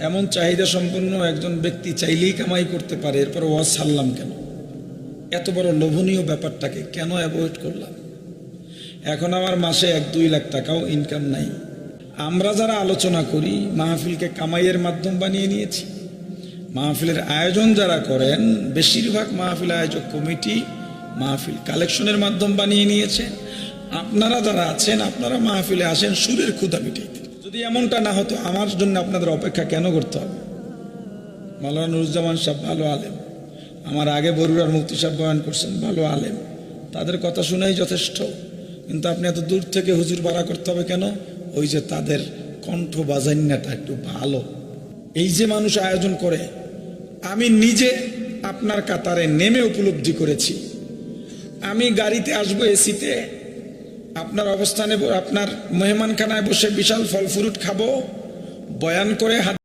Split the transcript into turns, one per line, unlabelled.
এমন চাহিদা সম্পন্ন একজন ব্যক্তি চাইলেই কামাই করতে পারে, এরপর ওয়াজ ছাড়লাম কেন? এত বড় লোভনীয় ব্যাপারটাকে কেন অ্যাভয়েড করলাম? এখন আমার মাসে 1-2 লাখ টাকাও ইনকাম নাই। আমরা যারা আলোচনা করি মাহফিলকে কামাইয়ের মাধ্যম বানিয়ে নিয়েছি। মাহফিলের আয়োজন যারা করেন বেশিরভাগ মাহফিল আয়োজক কমিটি মাহফিল কালেকশনের মাধ্যম বানিয়ে নিয়েছে। আপনারা যারা আছেন আপনারা মাহফিলে আসেন সুরের ক্ষুধা মিটাইতে। যদি এমনটা না হতো আমার জন্য আপনাদের অপেক্ষা কেন করতে হবে? মাওলানা নুরুজ্জামান সাহেব ভালো আলেম, আমার আগে বরুড়ার মুফতি সাহেব বয়ান করছেন, ভালো আলেম, তাদের কথা শুনেই যথেষ্ট। কিন্তু আপনি এত দূর থেকে হুজুর ভাড়া করতে হবে কেন? ওই যে তাদের কণ্ঠ বাজান্যাটা একটু ভালো। এই যে মানুষ আয়োজন করে, আমি নিজে আপনার কাতারে নেমে উপলব্ধি করেছি। আমি গাড়িতে আসবো এসিতে, আপনার অবস্থানে আপনার মেহমানখানায় বসে বিশাল ফল ফ্রুট খাবো, বয়ান করে